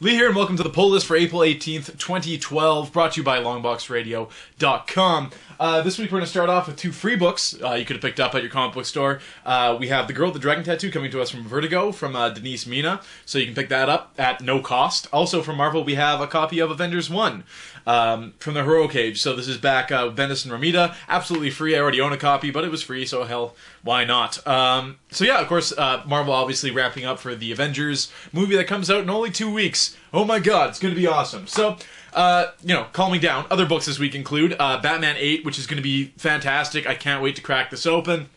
Lee here, and welcome to the poll list for April 18th, 2012, brought to you by longboxradio.com. This week we're going to start off with two free books you could have picked up at your comic book store. We have The Girl with the Dragon Tattoo coming to us from Vertigo, from Denise Mina, so you can pick that up at no cost. Also from Marvel, we have a copy of Avengers 1 from the Heroic Age. So this is back Bendis and Romita, absolutely free. I already own a copy, but it was free, so hell, why not? So yeah, of course, Marvel obviously wrapping up for the Avengers movie that comes out in only 2 weeks. Oh my god, it's going to be awesome. So, calming down. Other books this week include Batman 8, which is going to be fantastic. I can't wait to crack this open.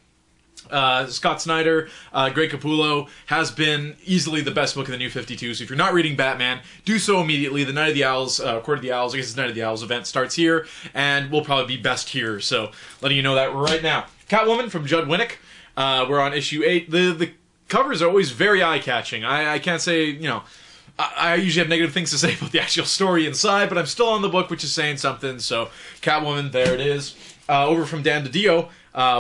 Scott Snyder, Greg Capullo, has been easily the best book of the New 52, so if you're not reading Batman, do so immediately. The Night of the Owls, Court of the Owls, I guess it's Night of the Owls event starts here, and will probably be best here, so letting you know that right now. Catwoman from Judd Winnick, we're on issue 8. The covers are always very eye-catching. I can't say, I usually have negative things to say about the actual story inside, but I'm still on the book, which is saying something, so Catwoman, there it is. Over from Dan DiDio,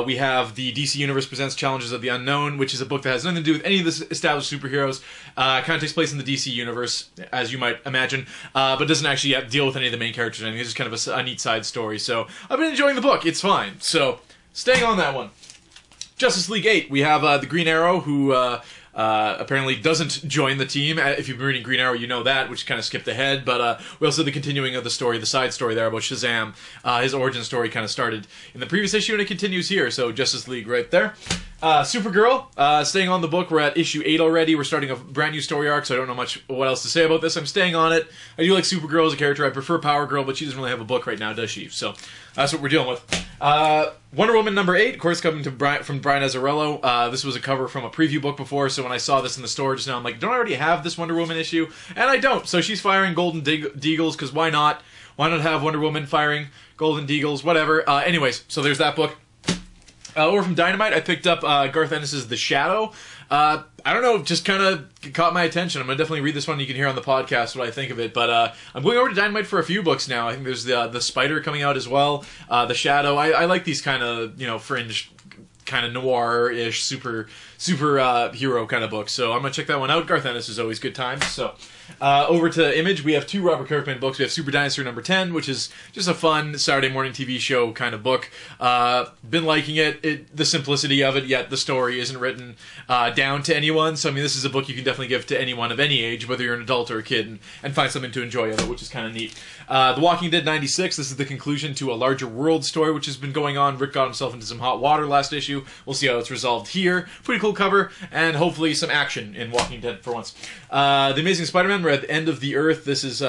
we have the DC Universe Presents Challenges of the Unknown, which is a book that has nothing to do with any of the established superheroes. Kind of takes place in the DC Universe, as you might imagine, but doesn't actually deal with any of the main characters. I think it's just kind of a neat side story, so I've been enjoying the book. It's fine. So, staying on that one. Justice League 8, we have the Green Arrow, who apparently doesn't join the team. If you've been reading Green Arrow, you know that, which kind of skipped ahead, but we also have the continuing of the story, the side story there about Shazam. His origin story kind of started in the previous issue, and it continues here, so Justice League right there. Supergirl, staying on the book, we're at issue 8 already, we're starting a brand new story arc, so I don't know much what else to say about this. I'm staying on it. I do like Supergirl as a character. I prefer Power Girl, but she doesn't really have a book right now, does she? So that's what we're dealing with. Wonder Woman number 8, of course, coming to from Brian Azzarello. This was a cover from a preview book before, so when I saw this in the store just now, I'm like, don't I already have this Wonder Woman issue? And I don't, so she's firing Golden Deagles, because why not? Why not have Wonder Woman firing Golden Deagles, whatever. Anyways, so there's that book. Over from Dynamite, I picked up Garth Ennis' The Shadow. I don't know, just kind of caught my attention. I'm going to definitely read this one. You can hear on the podcast what I think of it. But I'm going over to Dynamite for a few books now. I think there's the Spider coming out as well. The Shadow. I like these kind of, fringe, kind of noir-ish, super hero kind of books. So I'm going to check that one out. Garth Ennis is always good times. So over to Image, we have two Robert Kirkman books. We have Super Dinosaur number 10, which is just a fun Saturday morning TV show kind of book. Been liking it, the simplicity of it, yet the story isn't written down to anyone. So, I mean, this is a book you can definitely give to anyone of any age, whether you're an adult or a kid, and find something to enjoy of it, which is kind of neat. The Walking Dead 96, this is the conclusion to a larger world story, which has been going on. Rick got himself into some hot water last issue. We'll see how it's resolved here. Pretty cool cover, and hopefully some action in Walking Dead for once. The Amazing Spider-Man, we're at the end of the Earth. This is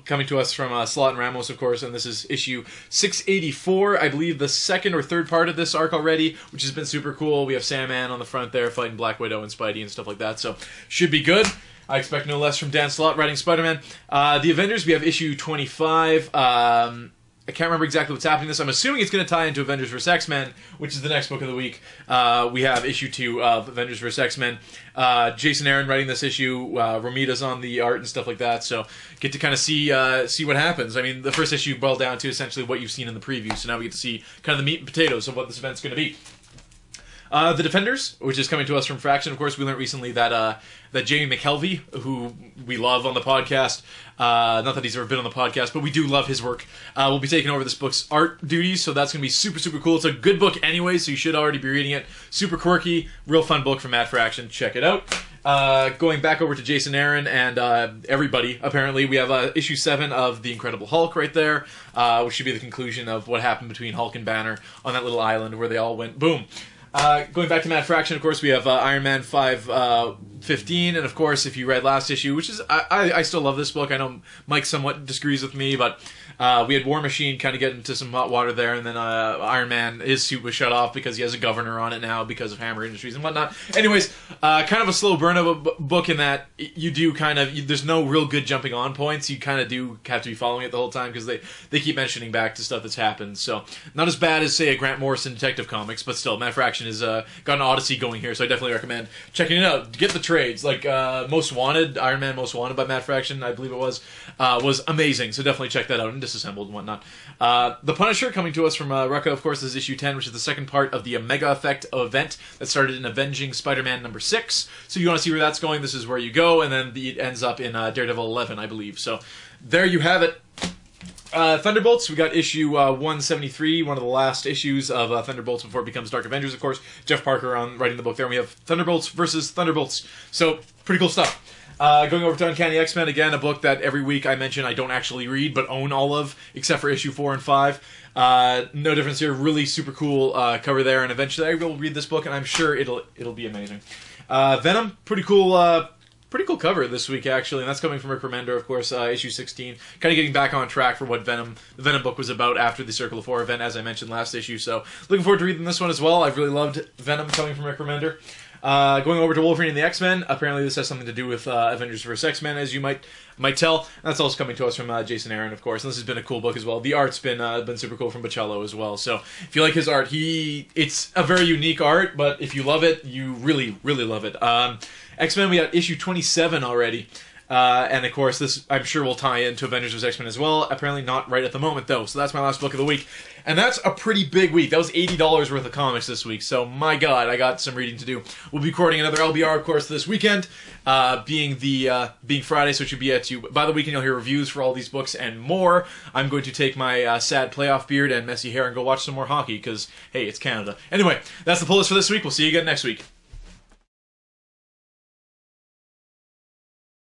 coming to us from Slott and Ramos, of course, and this is issue 684. I believe the second or third part of this arc already, which has been super cool. We have Sandman on the front there fighting Black Widow and Spidey and stuff like that, so should be good. I expect no less from Dan Slott writing Spider-Man. The Avengers, we have issue 25. I can't remember exactly what's happening this. I'm assuming it's going to tie into Avengers vs. X-Men, which is the next book of the week. We have issue 2 of Avengers vs. X-Men. Jason Aaron writing this issue. Romita's on the art and stuff like that. So get to kind of see what happens. I mean, the first issue boiled down to essentially what you've seen in the preview. So now we get to see kind of the meat and potatoes of what this event's going to be. The Defenders, which is coming to us from Fraction. Of course, we learned recently that Jamie McKelvey, who we love on the podcast, not that he's ever been on the podcast, but we do love his work, will be taking over this book's art duties, so that's going to be super, super cool. It's a good book anyway, so you should already be reading it. Super quirky, real fun book from Matt Fraction. Check it out. Going back over to Jason Aaron and everybody, apparently, we have issue 7 of The Incredible Hulk right there, which should be the conclusion of what happened between Hulk and Banner on that little island where they all went boom. Going back to Matt Fraction, of course, we have Iron Man 515, and of course, if you read last issue, which is, I still love this book. I know Mike somewhat disagrees with me, but we had War Machine kind of get into some hot water there, and then Iron Man, his suit was shut off because he has a governor on it now because of Hammer Industries and whatnot. Anyways, kind of a slow burn of a book in that you do kind of, there's no real good jumping on points. You kind of do have to be following it the whole time because they keep mentioning back to stuff that's happened. So, not as bad as, say, a Grant Morrison Detective Comics, but still, Matt Fraction has got an Odyssey going here, so I definitely recommend checking it out. Get the trades. Like Most Wanted, Iron Man Most Wanted by Matt Fraction, I believe it was amazing. So definitely check that out, and Disassembled and whatnot. The Punisher coming to us from Rucka, of course, is issue 10, which is the second part of the Omega Effect event that started in Avenging Spider-Man number 6. So you want to see where that's going, this is where you go, and then it ends up in Daredevil 11, I believe. So there you have it. Thunderbolts, we got issue 173, one of the last issues of Thunderbolts before it becomes Dark Avengers, of course. Jeff Parker writing the book there, and we have Thunderbolts versus Thunderbolts. So, pretty cool stuff. Going over to Uncanny XMen, again, a book that every week I mention I don't actually read, but own all of, except for issue 4 and 5. No difference here, really super cool cover there, and eventually I will read this book, and I'm sure it'll be amazing. Venom, pretty cool cover this week, actually, and that's coming from Rick Remender, of course, issue 16. Kind of getting back on track for what the Venom book was about after the Circle of 4 event, as I mentioned last issue, so looking forward to reading this one as well. I've really loved Venom coming from Rick Remender. Going over to Wolverine and the X-Men, apparently this has something to do with Avengers vs. X-Men, as you might tell. That's also coming to us from Jason Aaron, of course, and this has been a cool book as well. The art's been super cool from Bocello as well, so if you like his art, it's a very unique art, but if you love it, you really, really love it. X-Men, we got issue 27 already. And of course, this I'm sure will tie into Avengers vs. X-Men as well. Apparently not right at the moment, though. So that's my last book of the week. And that's a pretty big week. That was $80 worth of comics this week. So, my God, I got some reading to do. We'll be recording another LBR, of course, this weekend, being Friday, so it should be at you. By the weekend, you'll hear reviews for all these books and more. I'm going to take my sad playoff beard and messy hair and go watch some more hockey, because, hey, it's Canada. Anyway, that's the pull list for this week. We'll see you again next week.